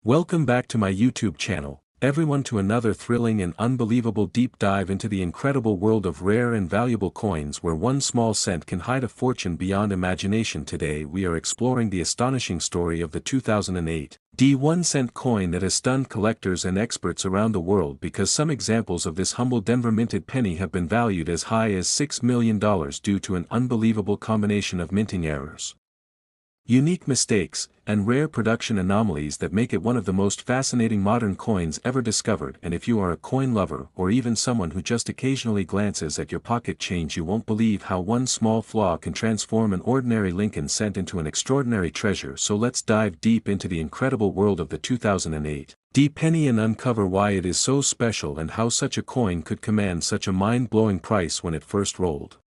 Welcome back to my YouTube channel, everyone, to another thrilling and unbelievable deep dive into the incredible world of rare and valuable coins where one small cent can hide a fortune beyond imagination. Today we are exploring the astonishing story of the 2008 1 cent coin that has stunned collectors and experts around the world, because some examples of this humble Denver minted penny have been valued as high as $6 million due to an unbelievable combination of minting errors, unique mistakes, and rare production anomalies that make it one of the most fascinating modern coins ever discovered. And if you are a coin lover or even someone who just occasionally glances at your pocket change, you won't believe how one small flaw can transform an ordinary Lincoln cent into an extraordinary treasure. So let's dive deep into the incredible world of the 2008 penny and uncover why it is so special and how such a coin could command such a mind-blowing price when it first rolled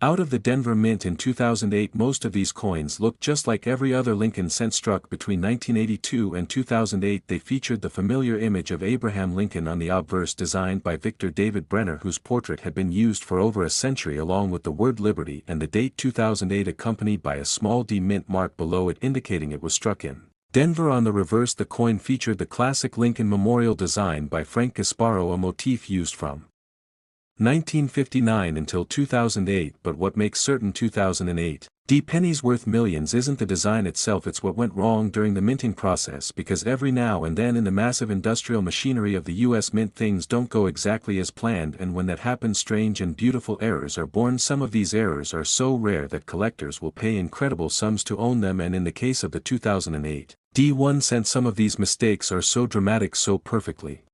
out of the Denver Mint in 2008. Most of these coins looked just like every other Lincoln cent struck between 1982 and 2008. They featured the familiar image of Abraham Lincoln on the obverse, designed by Victor David Brenner, whose portrait had been used for over a century, along with the word Liberty and the date 2008, accompanied by a small D mint mark below it indicating it was struck in Denver. On the reverse, the coin featured the classic Lincoln Memorial design by Frank Gasparo, a motif used from 1959 until 2008. But what makes certain 2008 pennies worth millions isn't the design itself, it's what went wrong during the minting process, because every now and then in the massive industrial machinery of the US Mint, things don't go exactly as planned, and when that happens, strange and beautiful errors are born. Some of these errors are so rare that collectors will pay incredible sums to own them, and in the case of the 2008 1 cent, some of these mistakes are so dramatic, so perfectly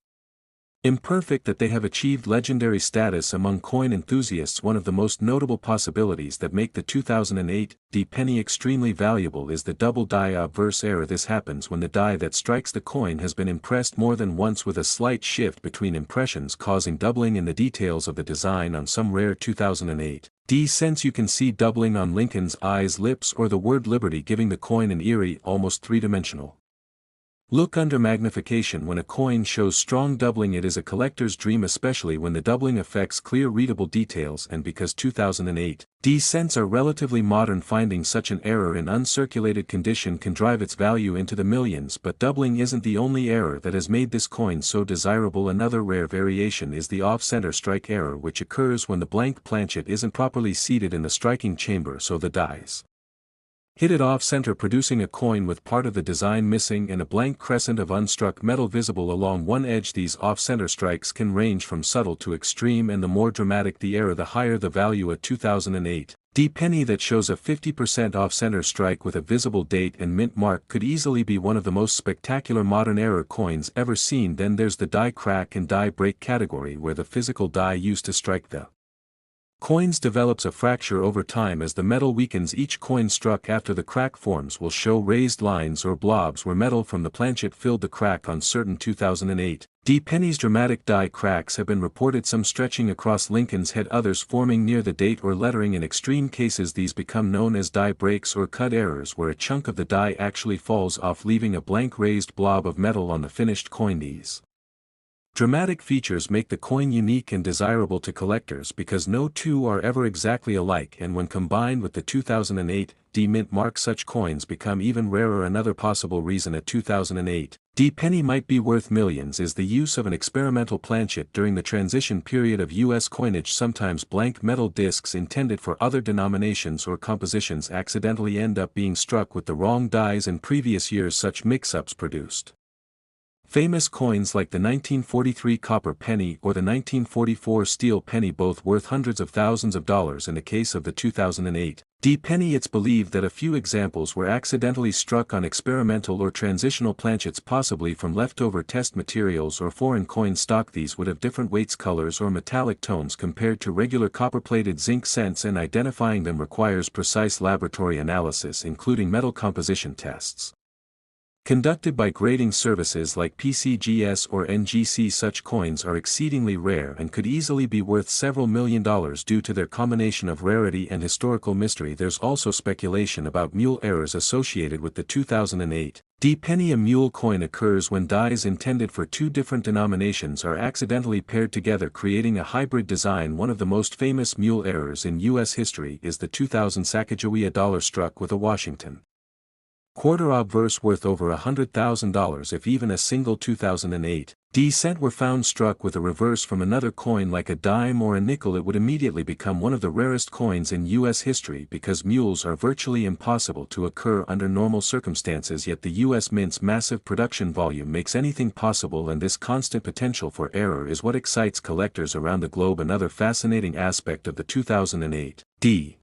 imperfect, that they have achieved legendary status among coin enthusiasts. One of the most notable possibilities that make the 2008 penny extremely valuable is the double die obverse error. This happens when the die that strikes the coin has been impressed more than once, with a slight shift between impressions causing doubling in the details of the design. On some rare 2008 cents you can see doubling on Lincoln's eyes, lips, or the word Liberty, giving the coin an eerie, almost three-dimensional look. Under magnification, when a coin shows strong doubling, it is a collector's dream, especially when the doubling affects clear readable details. And because 2008 cents are relatively modern, finding such an error in uncirculated condition can drive its value into the millions. But doubling isn't the only error that has made this coin so desirable. Another rare variation is the off-center strike error, which occurs when the blank planchet isn't properly seated in the striking chamber, so the dies hit it off-center, producing a coin with part of the design missing and a blank crescent of unstruck metal visible along one edge. These off-center strikes can range from subtle to extreme, and the more dramatic the error, the higher the value. A 2008 penny that shows a 50% off-center strike with a visible date and mint mark could easily be one of the most spectacular modern error coins ever seen. Then there's the die crack and die break category, where the physical die used to strike the coins develops a fracture over time as the metal weakens. Each coin struck after the crack forms will show raised lines or blobs where metal from the planchet filled the crack. On certain 2008 pennies, dramatic die cracks have been reported, some stretching across Lincoln's head, others forming near the date or lettering. In extreme cases, these become known as die breaks or cut errors, where a chunk of the die actually falls off, leaving a blank raised blob of metal on the finished coin. These dramatic features make the coin unique and desirable to collectors, because no two are ever exactly alike, and when combined with the 2008 mint mark, such coins become even rarer. Another possible reason a 2008 penny might be worth millions is the use of an experimental planchet during the transition period of U.S. coinage. Sometimes blank metal discs intended for other denominations or compositions accidentally end up being struck with the wrong dies. In previous years, such mix-ups produced famous coins like the 1943 copper penny or the 1944 steel penny, both worth hundreds of thousands of dollars. In the case of the 2008 penny, it's believed that a few examples were accidentally struck on experimental or transitional planchets, possibly from leftover test materials or foreign coin stock. These would have different weights, colors, or metallic tones compared to regular copper-plated zinc cents, and identifying them requires precise laboratory analysis, including metal composition tests conducted by grading services like PCGS or NGC. Such coins are exceedingly rare and could easily be worth several $1 million due to their combination of rarity and historical mystery. There's also speculation about mule errors associated with the 2008 penny. A mule coin occurs when dies intended for two different denominations are accidentally paired together, creating a hybrid design. One of the most famous mule errors in U.S. history is the 2000 Sacagawea dollar struck with a Washington quarter obverse worth over $100,000 if even a single 2008 D cent were found struck with a reverse from another coin like a dime or a nickel, it would immediately become one of the rarest coins in U.S. history because mules are virtually impossible to occur under normal circumstances, yet the U.S. Mint's massive production volume makes anything possible, and this constant potential for error is what excites collectors around the globe. Another fascinating aspect of the 2008 D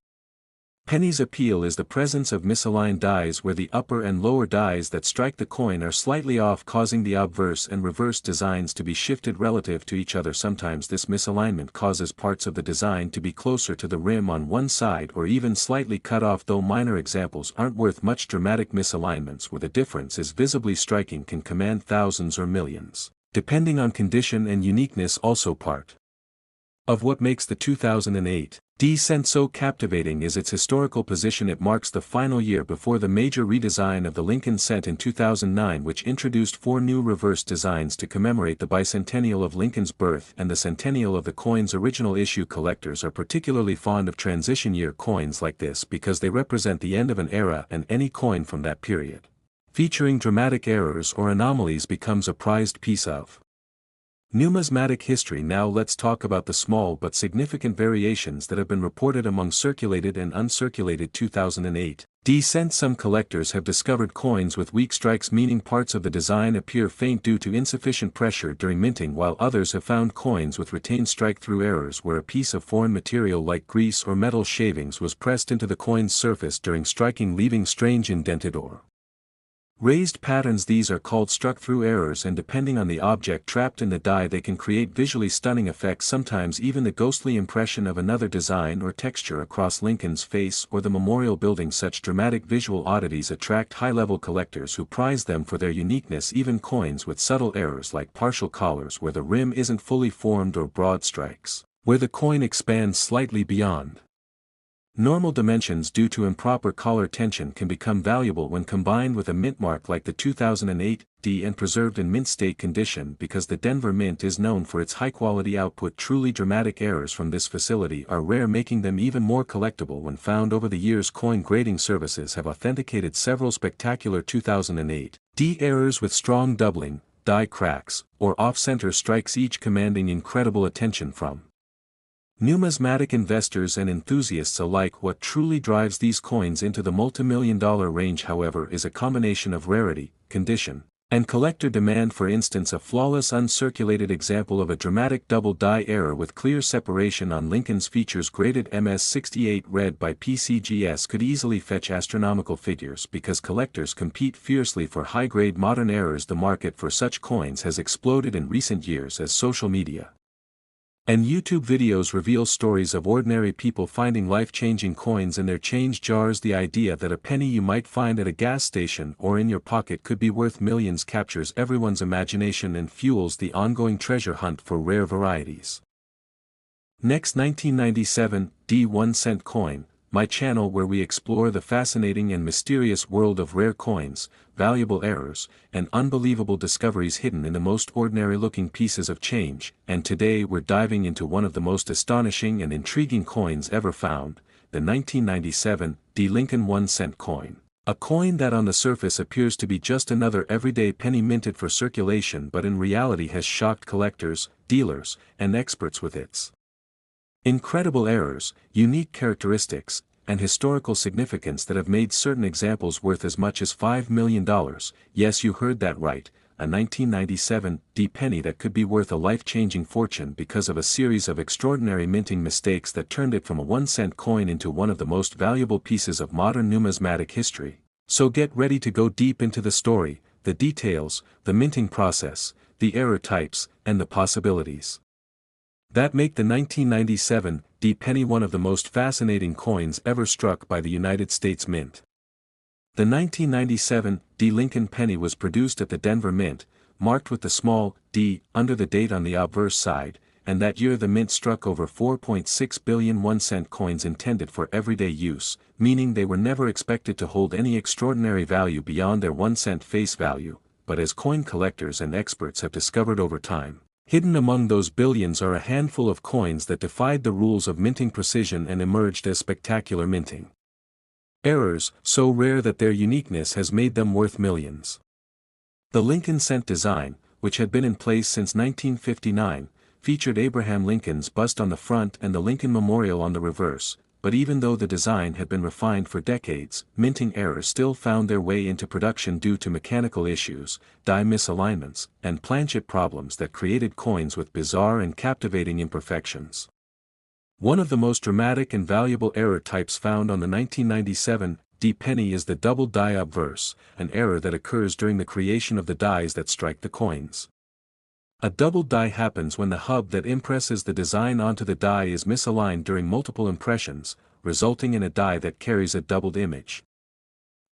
Penny's appeal is the presence of misaligned dies where the upper and lower dies that strike the coin are slightly off, causing the obverse and reverse designs to be shifted relative to each other. Sometimes this misalignment causes parts of the design to be closer to the rim on one side or even slightly cut off, though minor examples aren't worth much. Dramatic misalignments where the difference is visibly striking can command thousands or millions, depending on condition and uniqueness. Also part of what makes the 2008 D cent so captivating is its historical position. It marks the final year before the major redesign of the Lincoln cent in 2009, which introduced 4 new reverse designs to commemorate the bicentennial of Lincoln's birth and the centennial of the coin's original issue. Collectors are particularly fond of transition year coins like this because they represent the end of an era, and any coin from that period featuring dramatic errors or anomalies becomes a prized piece of numismatic history. Now let's talk about the small but significant variations that have been reported among circulated and uncirculated 2008 D cents. Some collectors have discovered coins with weak strikes, meaning parts of the design appear faint due to insufficient pressure during minting, while others have found coins with retained strike-through errors where a piece of foreign material like grease or metal shavings was pressed into the coin's surface during striking, leaving strange indented or raised patterns. These are called struck-through errors, and depending on the object trapped in the die they can create visually stunning effects, sometimes even the ghostly impression of another design or texture across Lincoln's face or the memorial building. Such dramatic visual oddities attract high-level collectors who prize them for their uniqueness. Even coins with subtle errors like partial collars where the rim isn't fully formed or broad strikes where the coin expands slightly beyond normal dimensions due to improper collar tension can become valuable when combined with a mint mark like the 2008 D and preserved in mint state condition. Because the Denver Mint is known for its high-quality output, truly dramatic errors from this facility are rare, making them even more collectible when found. Over the years, coin grading services have authenticated several spectacular 2008 D errors with strong doubling, die cracks, or off-center strikes, each commanding incredible attention from numismatic investors and enthusiasts alike. What truly drives these coins into the multimillion-dollar range, however, is a combination of rarity, condition, and collector demand. For instance, a flawless uncirculated example of a dramatic double die error with clear separation on Lincoln's features, graded MS-68 red by PCGS, could easily fetch astronomical figures because collectors compete fiercely for high-grade modern errors. The market for such coins has exploded in recent years as social media and YouTube videos reveal stories of ordinary people finding life-changing coins in their change jars. The idea that a penny you might find at a gas station or in your pocket could be worth millions captures everyone's imagination and fuels the ongoing treasure hunt for rare varieties. Next, 1997 D 1 cent coin, my channel where we explore the fascinating and mysterious world of rare coins, valuable errors, and unbelievable discoveries hidden in the most ordinary-looking pieces of change. And today we're diving into one of the most astonishing and intriguing coins ever found, the 1997 D Lincoln 1 cent coin. A coin that on the surface appears to be just another everyday penny minted for circulation, but in reality has shocked collectors, dealers, and experts with its incredible errors, unique characteristics, and historical significance that have made certain examples worth as much as $5 million. Yes, you heard that right, a 1997 D penny that could be worth a life-changing fortune because of a series of extraordinary minting mistakes that turned it from a 1 cent coin into one of the most valuable pieces of modern numismatic history. So get ready to go deep into the story, the details, the minting process, the error types, and the possibilities that make the 1997 D penny one of the most fascinating coins ever struck by the United States Mint. The 1997 D Lincoln penny was produced at the Denver Mint, marked with the small d under the date on the obverse side, and that year the Mint struck over 4.6 billion 1 cent coins intended for everyday use, meaning they were never expected to hold any extraordinary value beyond their 1 cent face value. But as coin collectors and experts have discovered over time, hidden among those billions are a handful of coins that defied the rules of minting precision and emerged as spectacular minting Errors, so rare that their uniqueness has made them worth millions. The Lincoln Cent design, which had been in place since 1959, featured Abraham Lincoln's bust on the front and the Lincoln Memorial on the reverse, but even though the design had been refined for decades, minting errors still found their way into production due to mechanical issues, die misalignments, and planchet problems that created coins with bizarre and captivating imperfections. One of the most dramatic and valuable error types found on the 1997 D penny is the double die obverse, an error that occurs during the creation of the dies that strike the coins. A double die happens when the hub that impresses the design onto the die is misaligned during multiple impressions, resulting in a die that carries a doubled image.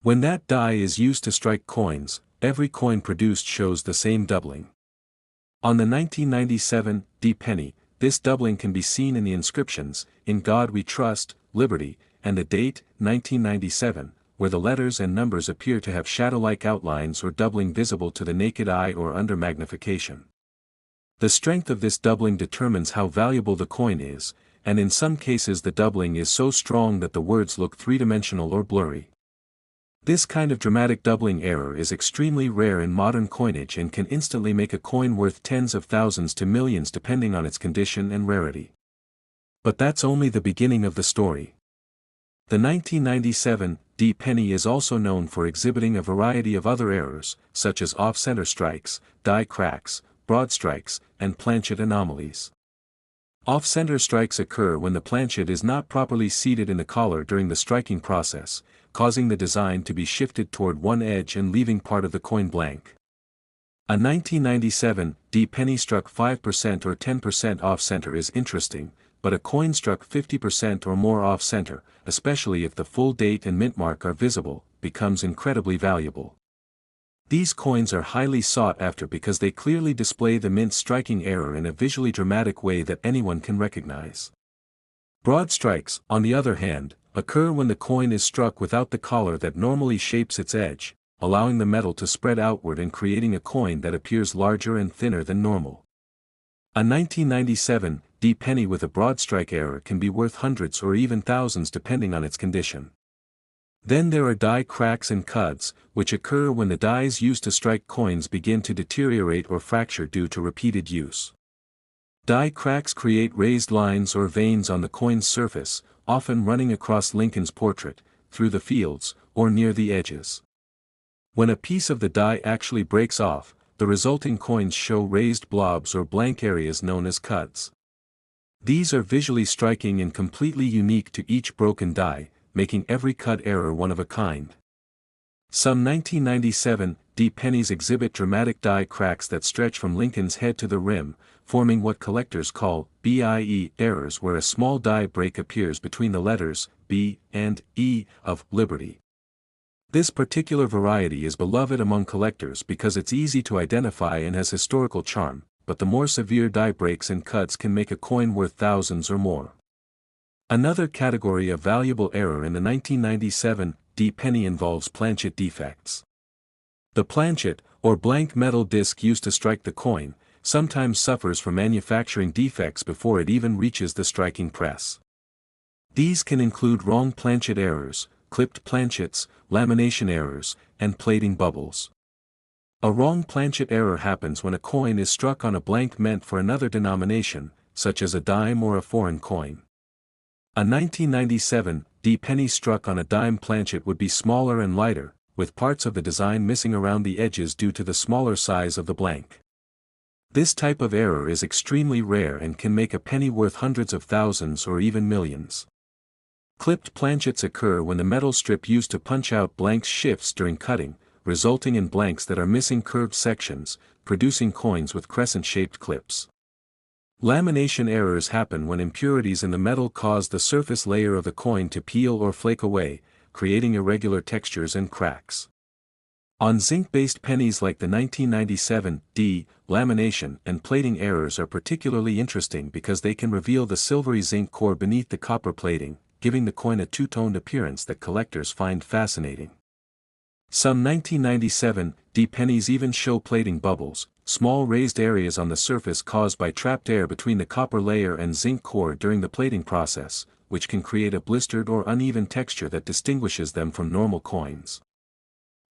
When that die is used to strike coins, every coin produced shows the same doubling. On the 1997 D penny, this doubling can be seen in the inscriptions, "In God We Trust, Liberty," and the date, 1997, where the letters and numbers appear to have shadow-like outlines or doubling visible to the naked eye or under magnification. The strength of this doubling determines how valuable the coin is, and in some cases the doubling is so strong that the words look three-dimensional or blurry. This kind of dramatic doubling error is extremely rare in modern coinage and can instantly make a coin worth tens of thousands to millions depending on its condition and rarity. But that's only the beginning of the story. The 1997 D penny is also known for exhibiting a variety of other errors, such as off-center strikes, die cracks, broad strikes, and planchet anomalies. Off-center strikes occur when the planchet is not properly seated in the collar during the striking process, causing the design to be shifted toward one edge and leaving part of the coin blank. A 1997 D penny struck 5% or 10% off-center is interesting, but a coin struck 50% or more off-center, especially if the full date and mint mark are visible, becomes incredibly valuable. These coins are highly sought after because they clearly display the mint striking error in a visually dramatic way that anyone can recognize. Broad strikes, on the other hand, occur when the coin is struck without the collar that normally shapes its edge, allowing the metal to spread outward and creating a coin that appears larger and thinner than normal. A 1997 D penny with a broad strike error can be worth hundreds or even thousands depending on its condition. Then there are die cracks and cuds, which occur when the dies used to strike coins begin to deteriorate or fracture due to repeated use. Die cracks create raised lines or veins on the coin's surface, often running across Lincoln's portrait, through the fields, or near the edges. When a piece of the die actually breaks off, the resulting coins show raised blobs or blank areas known as cuds. These are visually striking and completely unique to each broken die, making every cud error one of a kind. Some 1997 D pennies exhibit dramatic die cracks that stretch from Lincoln's head to the rim, forming what collectors call BIE errors, where a small die break appears between the letters B and E of Liberty. This particular variety is beloved among collectors because it's easy to identify and has historical charm, but the more severe die breaks and cuts can make a coin worth thousands or more. Another category of valuable error in the 1997 D penny involves planchet defects. The planchet, or blank metal disc used to strike the coin, sometimes suffers from manufacturing defects before it even reaches the striking press. These can include wrong planchet errors, clipped planchets, lamination errors, and plating bubbles. A wrong planchet error happens when a coin is struck on a blank meant for another denomination, such as a dime or a foreign coin. A 1997 D penny struck on a dime planchet would be smaller and lighter, with parts of the design missing around the edges due to the smaller size of the blank. This type of error is extremely rare and can make a penny worth hundreds of thousands or even millions. Clipped planchets occur when the metal strip used to punch out blanks shifts during cutting, resulting in blanks that are missing curved sections, producing coins with crescent-shaped clips. Lamination errors happen when impurities in the metal cause the surface layer of the coin to peel or flake away, creating irregular textures and cracks. On zinc-based pennies like the 1997 D, lamination and plating errors are particularly interesting because they can reveal the silvery zinc core beneath the copper plating, giving the coin a two-toned appearance that collectors find fascinating. Some 1997 D pennies even show plating bubbles, small raised areas on the surface caused by trapped air between the copper layer and zinc core during the plating process, which can create a blistered or uneven texture that distinguishes them from normal coins.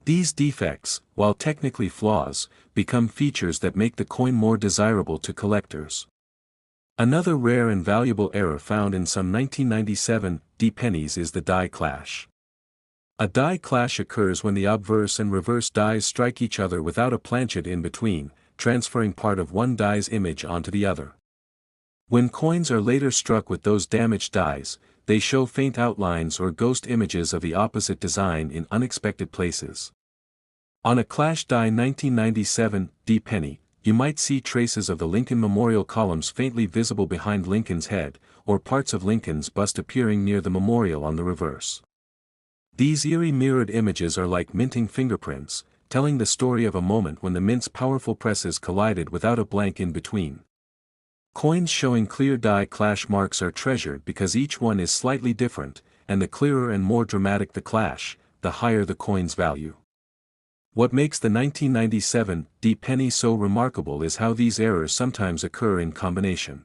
These defects, while technically flaws, become features that make the coin more desirable to collectors. Another rare and valuable error found in some 1997 pennies is the die clash. A die clash occurs when the obverse and reverse dies strike each other without a planchet in between, transferring part of one die's image onto the other. When coins are later struck with those damaged dies, they show faint outlines or ghost images of the opposite design in unexpected places. On a clash die 1997 penny, you might see traces of the Lincoln Memorial columns faintly visible behind Lincoln's head, or parts of Lincoln's bust appearing near the memorial on the reverse. These eerie mirrored images are like minting fingerprints, telling the story of a moment when the mint's powerful presses collided without a blank in between. Coins showing clear die clash marks are treasured because each one is slightly different, and the clearer and more dramatic the clash, the higher the coin's value. What makes the 1997 penny so remarkable is how these errors sometimes occur in combination.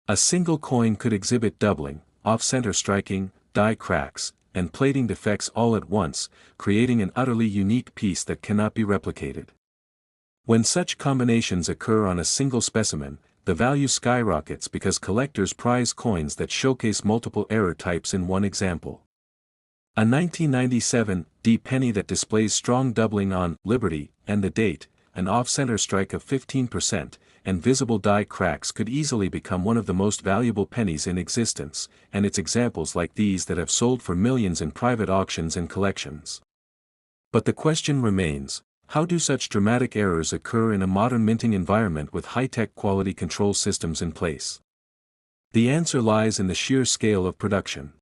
A single coin could exhibit doubling, off-center striking, die cracks, and plating defects all at once, creating an utterly unique piece that cannot be replicated. When such combinations occur on a single specimen, the value skyrockets because collectors prize coins that showcase multiple error types in one example. A 1997 penny that displays strong doubling on Liberty and the date, an off-center strike of 15%, and visible die cracks could easily become one of the most valuable pennies in existence, and it's examples like these that have sold for millions in private auctions and collections. But the question remains, how do such dramatic errors occur in a modern minting environment with high-tech quality control systems in place? The answer lies in the sheer scale of production.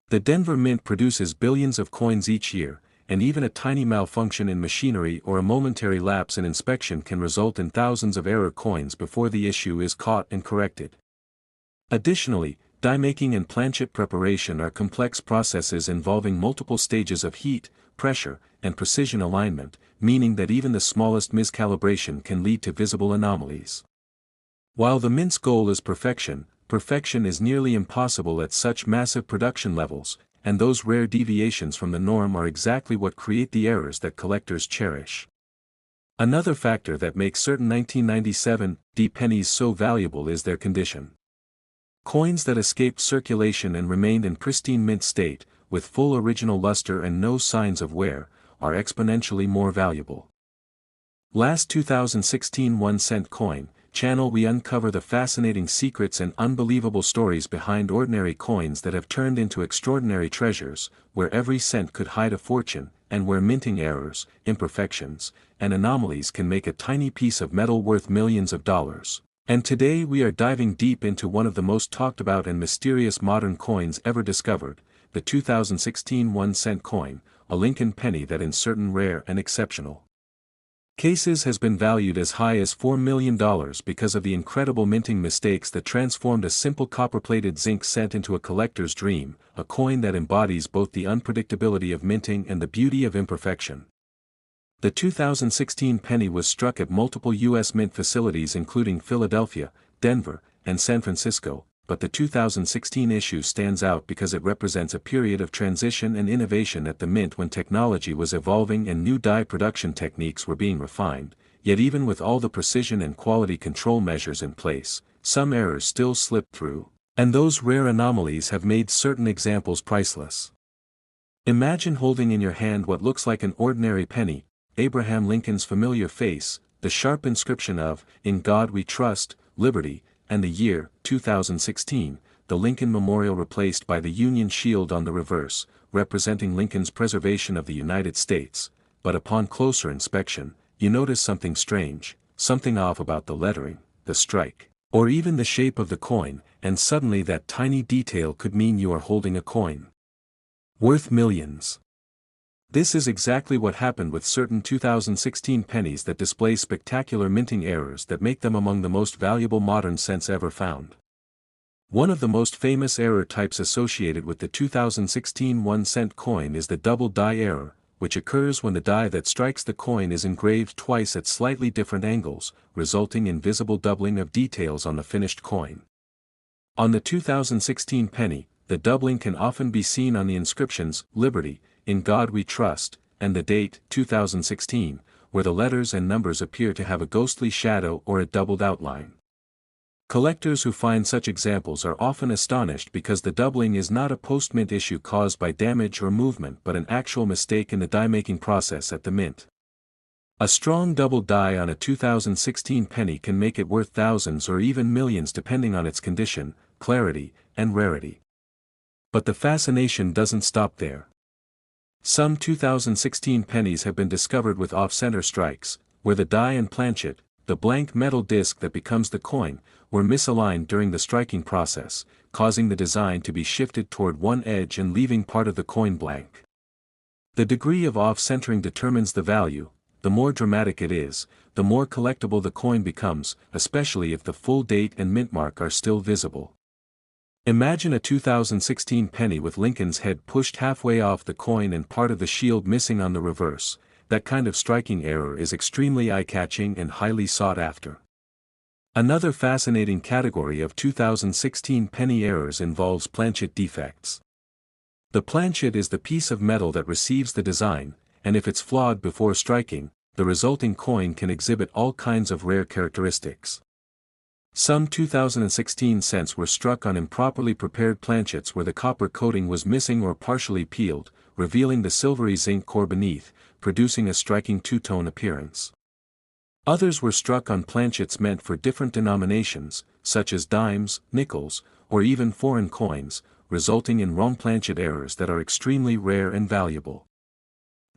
The Denver Mint produces billions of coins each year, and even a tiny malfunction in machinery or a momentary lapse in inspection can result in thousands of error coins before the issue is caught and corrected. Additionally, die making and planchet preparation are complex processes involving multiple stages of heat, pressure, and precision alignment, meaning that even the smallest miscalibration can lead to visible anomalies. While the Mint's goal is perfection, perfection is nearly impossible at such massive production levels, and those rare deviations from the norm are exactly what create the errors that collectors cherish. Another factor that makes certain 1997 pennies so valuable is their condition. Coins that escaped circulation and remained in pristine mint state, with full original luster and no signs of wear, are exponentially more valuable. Last 2016 1-cent coin channel we uncover the fascinating secrets and unbelievable stories behind ordinary coins that have turned into extraordinary treasures, where every cent could hide a fortune, and where minting errors, imperfections, and anomalies can make a tiny piece of metal worth millions of dollars. And today we are diving deep into one of the most talked about and mysterious modern coins ever discovered, the 2016 1-cent coin, a Lincoln penny that in certain rare and exceptional cases has been valued as high as $4 million because of the incredible minting mistakes that transformed a simple copper-plated zinc cent into a collector's dream, a coin that embodies both the unpredictability of minting and the beauty of imperfection. The 2016 penny was struck at multiple U.S. mint facilities including Philadelphia, Denver, and San Francisco, but the 2016 issue stands out because it represents a period of transition and innovation at the mint when technology was evolving and new die production techniques were being refined, yet even with all the precision and quality control measures in place, some errors still slip through, and those rare anomalies have made certain examples priceless. Imagine holding in your hand what looks like an ordinary penny, Abraham Lincoln's familiar face, the sharp inscription of, "In God We Trust, Liberty," and the year, 2016, the Lincoln Memorial replaced by the Union Shield on the reverse, representing Lincoln's preservation of the United States, but upon closer inspection, you notice something strange, something off about the lettering, the strike, or even the shape of the coin, and suddenly that tiny detail could mean you are holding a coin worth millions. This is exactly what happened with certain 2016 pennies that display spectacular minting errors that make them among the most valuable modern cents ever found. One of the most famous error types associated with the 2016 1-cent coin is the double die error, which occurs when the die that strikes the coin is engraved twice at slightly different angles, resulting in visible doubling of details on the finished coin. On the 2016 penny, the doubling can often be seen on the inscriptions, Liberty, In God We Trust, and the date, 2016, where the letters and numbers appear to have a ghostly shadow or a doubled outline. Collectors who find such examples are often astonished because the doubling is not a post-mint issue caused by damage or movement but an actual mistake in the die-making process at the mint. A strong double die on a 2016 penny can make it worth thousands or even millions depending on its condition, clarity, and rarity. But the fascination doesn't stop there. Some 2016 pennies have been discovered with off-center strikes, where the die and planchet, the blank metal disc that becomes the coin, were misaligned during the striking process, causing the design to be shifted toward one edge and leaving part of the coin blank. The degree of off-centering determines the value. The more dramatic it is, the more collectible the coin becomes, especially if the full date and mint mark are still visible. Imagine a 2016 penny with Lincoln's head pushed halfway off the coin and part of the shield missing on the reverse. That kind of striking error is extremely eye-catching and highly sought after. Another fascinating category of 2016 penny errors involves planchet defects. The planchet is the piece of metal that receives the design, and if it's flawed before striking, the resulting coin can exhibit all kinds of rare characteristics. Some 2016 cents were struck on improperly prepared planchets where the copper coating was missing or partially peeled, revealing the silvery zinc core beneath, producing a striking two-tone appearance. Others were struck on planchets meant for different denominations, such as dimes, nickels, or even foreign coins, resulting in wrong planchet errors that are extremely rare and valuable.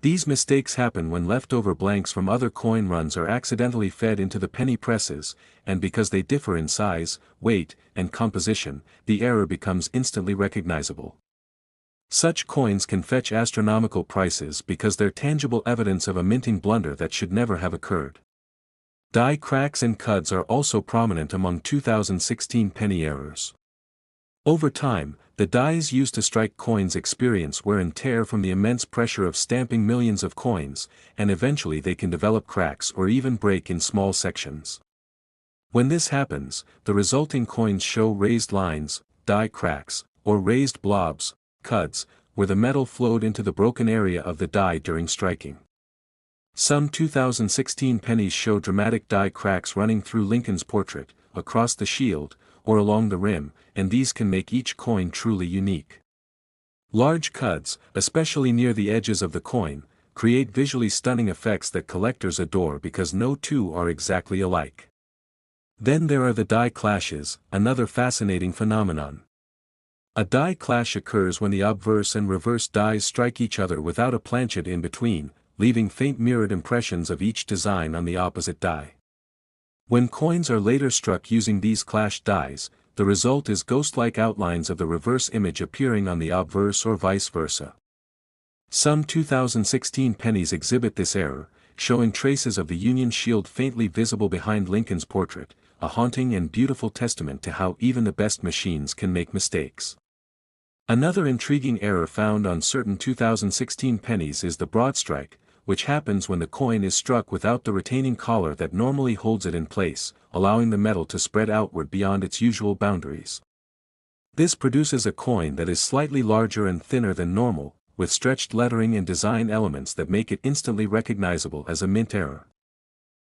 These mistakes happen when leftover blanks from other coin runs are accidentally fed into the penny presses, and because they differ in size, weight, and composition, the error becomes instantly recognizable. Such coins can fetch astronomical prices because they're tangible evidence of a minting blunder that should never have occurred. Die cracks and cuds are also prominent among 2016 penny errors. Over time, the dies used to strike coins experience wear and tear from the immense pressure of stamping millions of coins, and eventually they can develop cracks or even break in small sections. When this happens, the resulting coins show raised lines, die cracks, or raised blobs, cuds, where the metal flowed into the broken area of the die during striking. Some 2016 pennies show dramatic die cracks running through Lincoln's portrait, across the shield, or along the rim, and these can make each coin truly unique. Large cuds, especially near the edges of the coin, create visually stunning effects that collectors adore because no two are exactly alike. Then there are the die clashes, another fascinating phenomenon. A die clash occurs when the obverse and reverse dies strike each other without a planchet in between, leaving faint mirrored impressions of each design on the opposite die. When coins are later struck using these clashed dies, the result is ghost-like outlines of the reverse image appearing on the obverse or vice versa. Some 2016 pennies exhibit this error, showing traces of the Union shield faintly visible behind Lincoln's portrait, a haunting and beautiful testament to how even the best machines can make mistakes. Another intriguing error found on certain 2016 pennies is the broad strike, which happens when the coin is struck without the retaining collar that normally holds it in place, allowing the metal to spread outward beyond its usual boundaries. This produces a coin that is slightly larger and thinner than normal, with stretched lettering and design elements that make it instantly recognizable as a mint error.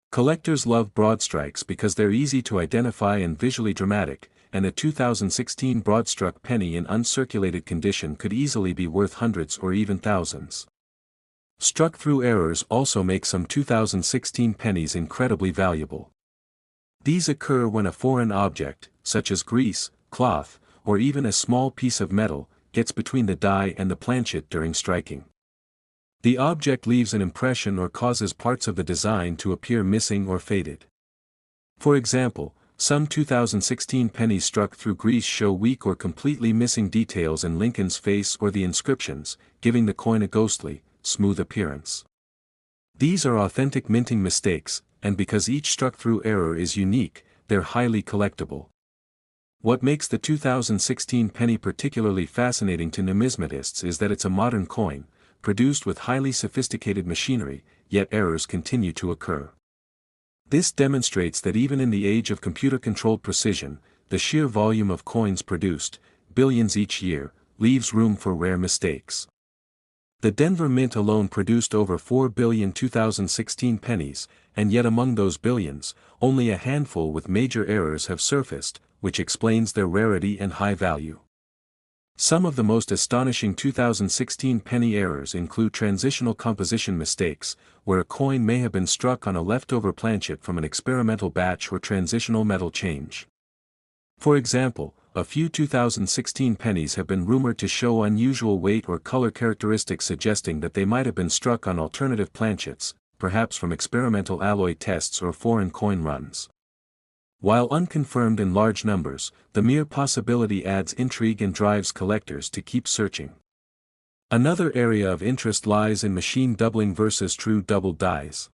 Collectors love broad strikes because they're easy to identify and visually dramatic, and a 2016 broad-struck penny in uncirculated condition could easily be worth hundreds or even thousands. Struck-through errors also make some 2016 pennies incredibly valuable. These occur when a foreign object, such as grease, cloth, or even a small piece of metal, gets between the die and the planchet during striking. The object leaves an impression or causes parts of the design to appear missing or faded. For example, some 2016 pennies struck through grease show weak or completely missing details in Lincoln's face or the inscriptions, giving the coin a ghostly, smooth appearance. These are authentic minting mistakes, and because each struck-through error is unique, they're highly collectible. What makes the 2016 penny particularly fascinating to numismatists is that it's a modern coin, produced with highly sophisticated machinery, yet errors continue to occur. This demonstrates that even in the age of computer-controlled precision, the sheer volume of coins produced, billions each year, leaves room for rare mistakes. The Denver Mint alone produced over 4 billion 2016 pennies, and yet among those billions, only a handful with major errors have surfaced, which explains their rarity and high value. Some of the most astonishing 2016 penny errors include transitional composition mistakes, where a coin may have been struck on a leftover planchet from an experimental batch or transitional metal change. For example, a few 2016 pennies have been rumored to show unusual weight or color characteristics suggesting that they might have been struck on alternative planchets, perhaps from experimental alloy tests or foreign coin runs. While unconfirmed in large numbers, the mere possibility adds intrigue and drives collectors to keep searching. Another area of interest lies in machine doubling versus true double dies.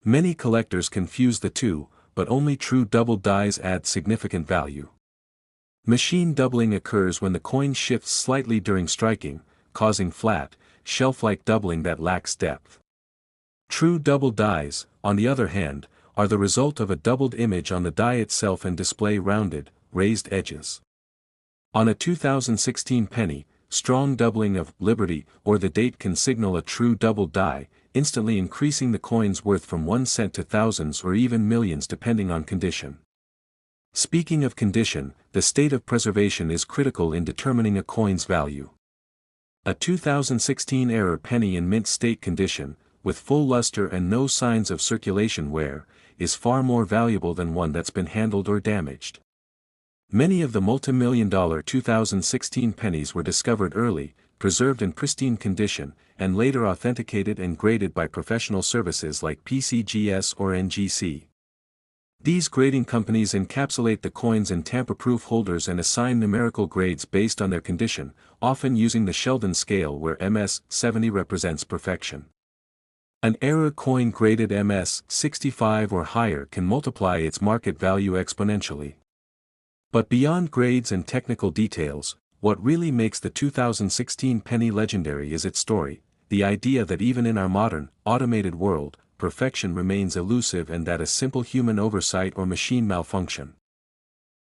Many collectors confuse the two, but only true double dies add significant value. Machine doubling occurs when the coin shifts slightly during striking, causing flat, shelf-like doubling that lacks depth. True double dies, on the other hand, are the result of a doubled image on the die itself and display rounded, raised edges. On a 2016 penny, strong doubling of Liberty or the date can signal a true double die, instantly increasing the coin's worth from 1 cent to thousands or even millions depending on condition. Speaking of condition, the state of preservation is critical in determining a coin's value. A 2016 error penny in mint state condition, with full luster and no signs of circulation wear, is far more valuable than one that's been handled or damaged. Many of the multi-million-dollar 2016 pennies were discovered early, preserved in pristine condition, and later authenticated and graded by professional services like PCGS or NGC. These grading companies encapsulate the coins in tamper-proof holders and assign numerical grades based on their condition, often using the Sheldon scale where MS 70 represents perfection. An error coin graded MS 65 or higher can multiply its market value exponentially. But beyond grades and technical details, what really makes the 2016 penny legendary is its story, the idea that even in our modern, automated world, perfection remains elusive and that a simple human oversight or machine malfunction